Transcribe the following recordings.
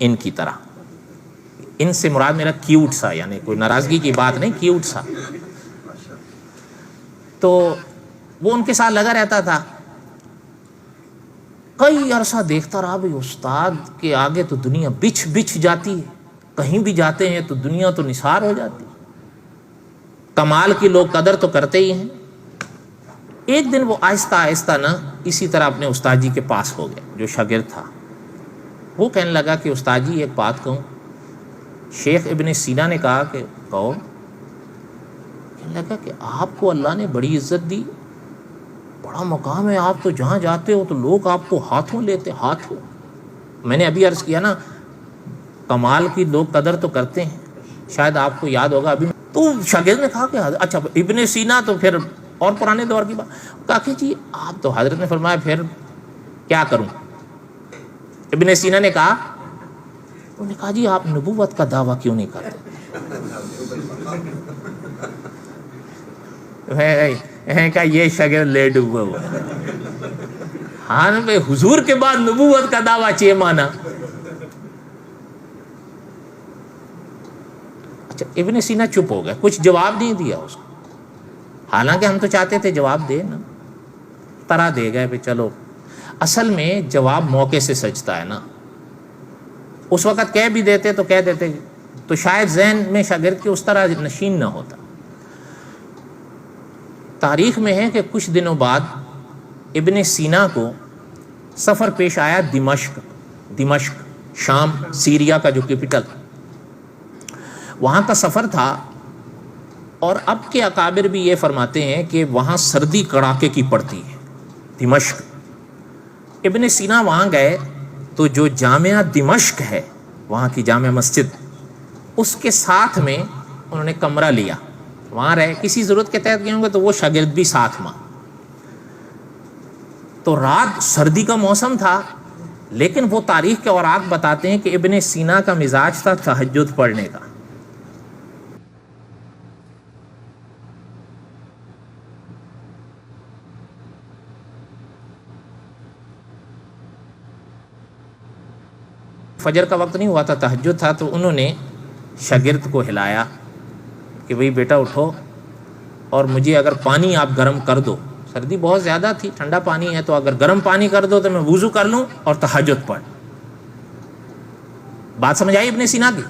ان کی طرح. ان سے مراد میرا کیوٹ سا، یعنی کوئی ناراضگی کی بات نہیں، کیوٹ سا. تو وہ ان کے ساتھ لگا رہتا تھا. کئی عرصہ دیکھتا رہا بھائی استاد کے آگے تو دنیا بچھ بچھ جاتی ہے، کہیں بھی جاتے ہیں تو دنیا تو نثار ہو جاتی ہے، کمال کی لوگ قدر تو کرتے ہی ہیں. ایک دن وہ آہستہ آہستہ نا اسی طرح اپنے استاد جی کے پاس ہو گیا جو شاگرد تھا. وہ کہنے لگا کہ استاد جی ایک بات کہوں. شیخ ابن سینا نے کہا کہ کہو. کہنے لگا کہ آپ کو اللہ نے بڑی عزت دی، بڑا مقام ہے، آپ تو جہاں جاتے ہو تو لوگ آپ کو ہاتھوں لیتے، ہاتھوں. میں نے ابھی عرض کیا نا کمال کی لوگ قدر تو کرتے ہیں، شاید آپ کو یاد ہوگا ابھی. تو شاگرد نے کہا کہ اچھا ابن سینا تو پھر اور پرانے دور کی بات. کہا کہ جی آپ تو، حضرت نے فرمایا پھر کیا کروں. ابن سینا نے کہا، انہوں نے کہا جی آپ نبوت کا دعویٰ کیوں نہیں کرتے. کہا یہ شاگرد لے ڈوبا ہوا. ہاں بھائی حضور کے بعد نبوت کا دعویٰ چیئے مانا. اچھا ابن سینا چپ ہو گیا، کچھ جواب نہیں دیا اس کو. حالانکہ ہم تو چاہتے تھے جواب دے نا، طرح دے گئے بھی چلو. اصل میں جواب موقع سے سجتا ہے نا. اس وقت کہہ بھی دیتے تو کہہ دیتے تو شاید ذہن میں شاگرد کے اس طرح نشین نہ ہوتا. تاریخ میں ہے کہ کچھ دنوں بعد ابن سینا کو سفر پیش آیا دمشق شام، سیریا کا جو کیپٹل، وہاں کا سفر تھا. اور اب کے اکابر بھی یہ فرماتے ہیں کہ وہاں سردی کڑاکے کی پڑتی ہے دمشق. ابن سینا وہاں گئے تو جو جامعہ دمشق ہے، وہاں کی جامع مسجد، اس کے ساتھ میں انہوں نے کمرہ لیا، وہاں رہے. کسی ضرورت کے تحت گئے ہوں گے تو وہ شاگرد بھی ساتھ میں. تو رات سردی کا موسم تھا، لیکن وہ تاریخ کے اوراق بتاتے ہیں کہ ابن سینا کا مزاج تھا تہجد پڑھنے کا. فجر کا وقت نہیں ہوا تھا، تہجد تھا. تو انہوں نے شاگرد کو ہلایا کہ بھئی بیٹا اٹھو اور مجھے اگر پانی آپ گرم کر دو. سردی بہت زیادہ تھی، ٹھنڈا پانی ہے تو اگر گرم پانی کر دو تو میں وضو کر لوں اور تہجد پڑھ. بات سمجھ آئی ابن سینا کی؟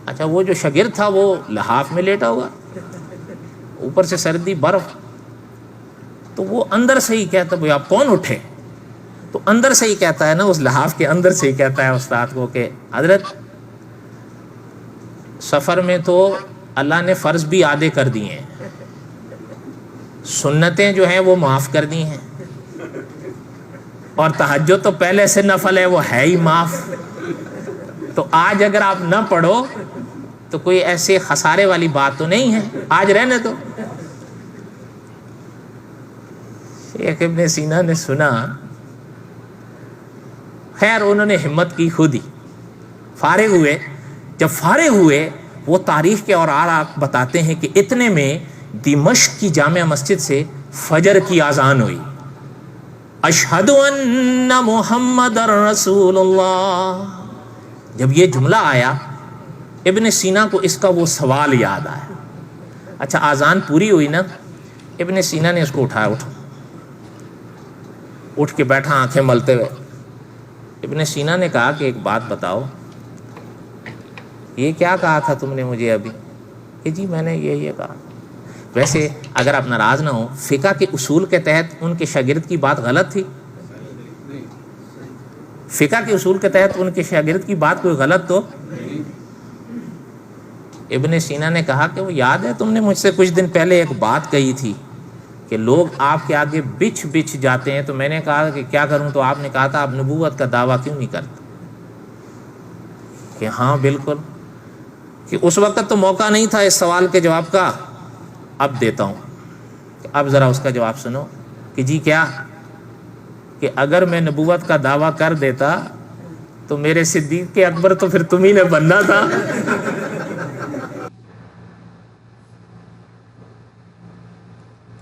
اچھا وہ جو شاگرد تھا وہ لحاف میں لیٹا ہوا، اوپر سے سردی برف. تو وہ اندر سے ہی کہتا بھئی آپ کون اٹھے. تو اندر سے ہی کہتا ہے نا، اس لحاف کے اندر سے ہی کہتا ہے استاد کو کہ حضرت سفر میں تو اللہ نے فرض بھی آدھے کر دیے ہیں، سنتیں جو ہیں وہ معاف کر دی ہیں، اور تہجد تو پہلے سے نفل ہے، وہ ہے ہی معاف. تو آج اگر آپ نہ پڑھو تو کوئی ایسے خسارے والی بات تو نہیں ہے، آج رہنے دو. شیخ ابن سینا نے سنا. خیر انہوں نے ہمت کی، خود ہی فارغ ہوئے. جب فارغ ہوئے وہ تاریخ کے اوراق بتاتے ہیں کہ اتنے میں دمشق کی جامع مسجد سے فجر کی اذان ہوئی. اشہد ان محمد رسول اللہ. جب یہ جملہ آیا ابن سینا کو اس کا وہ سوال یاد آیا. اچھا اذان پوری ہوئی نا، ابن سینا نے اس کو اٹھایا، اٹھ کے بیٹھا آنکھیں ملتے ہوئے. ابن سینا نے کہا کہ ایک بات بتاؤ، یہ کیا کہا تھا تم نے مجھے ابھی؟ کہ جی میں نے یہ کہا. ویسے اگر آپ ناراض نہ ہو، فقہ کے اصول کے تحت ان کے شاگرد کی بات غلط تھی؟ فقہ کے اصول کے تحت ان کے شاگرد کی بات کوئی غلط تو؟ ابن سینا نے کہا کہ وہ یاد ہے تم نے مجھ سے کچھ دن پہلے ایک بات کہی تھی کہ لوگ آپ کے آگے بچھ بچھ جاتے ہیں. تو میں نے کہا کہ کیا کروں؟ تو آپ نے کہا تھا آپ نبوت کا دعویٰ کیوں نہیں کرتے؟ کہ ہاں بالکل، کہ اس وقت تو موقع نہیں تھا اس سوال کے جواب کا، اب دیتا ہوں. اب ذرا اس کا جواب سنو. کہ جی کیا؟ کہ اگر میں نبوت کا دعویٰ کر دیتا تو میرے صدیق کے اکبر تو پھر تم ہی نے بننا تھا.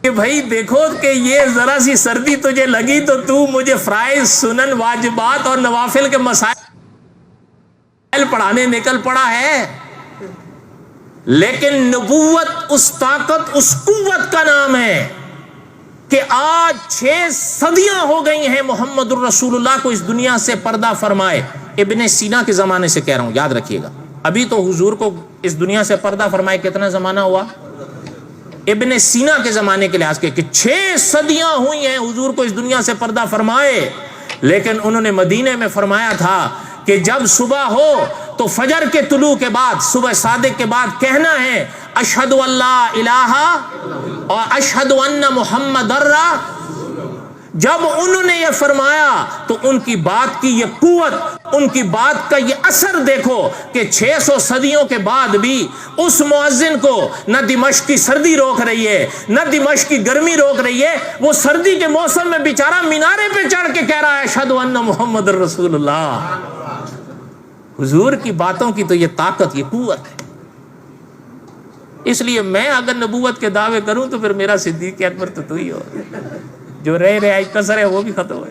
کہ بھائی دیکھو کہ یہ ذرا سی سردی تجھے لگی تو مجھے فرائض، سنن، واجبات اور نوافل کے مسائل پڑھانے نکل پڑا ہے، لیکن نبوت اس طاقت، اس قوت کا نام ہے کہ آج 6 صدیاں ہو گئی ہیں محمد الرسول اللہ کو اس دنیا سے پردہ فرمائے۔ ابن سینا کے زمانے سے کہہ رہا ہوں، یاد رکھیے گا۔ ابھی تو حضور کو اس دنیا سے پردہ فرمائے کتنا زمانہ ہوا؟ ابن سینا کے زمانے کے لحاظ کے کہ 6 صدیاں ہوئی ہیں حضور کو اس دنیا سے پردہ فرمائے، لیکن انہوں نے مدینے میں فرمایا تھا کہ جب صبح ہو تو فجر کے طلوع کے بعد، صبح صادق کے بعد کہنا ہے اشہد ان لا الہ اور اشہد ان محمد جب انہوں نے یہ فرمایا تو ان کی بات کی یہ قوت، ان کی بات کا یہ اثر دیکھو کہ 600 صدیوں کے بعد بھی اس مؤذن کو نہ دمشق کی سردی روک رہی ہے، نہ دمشق کی گرمی روک رہی ہے۔ وہ سردی کے موسم میں بیچارہ مینارے پہ چڑھ کے کہہ رہا ہے اشہد ان محمد رسول اللہ۔ حضور کی باتوں کی تو یہ طاقت، یہ قوت ہے۔ اس لیے میں اگر نبوت کے دعوے کروں تو پھر میرا صدیق اکبر تو ہی ہو، جو رہ آج کسر ہے وہ بھی ختم ہو۔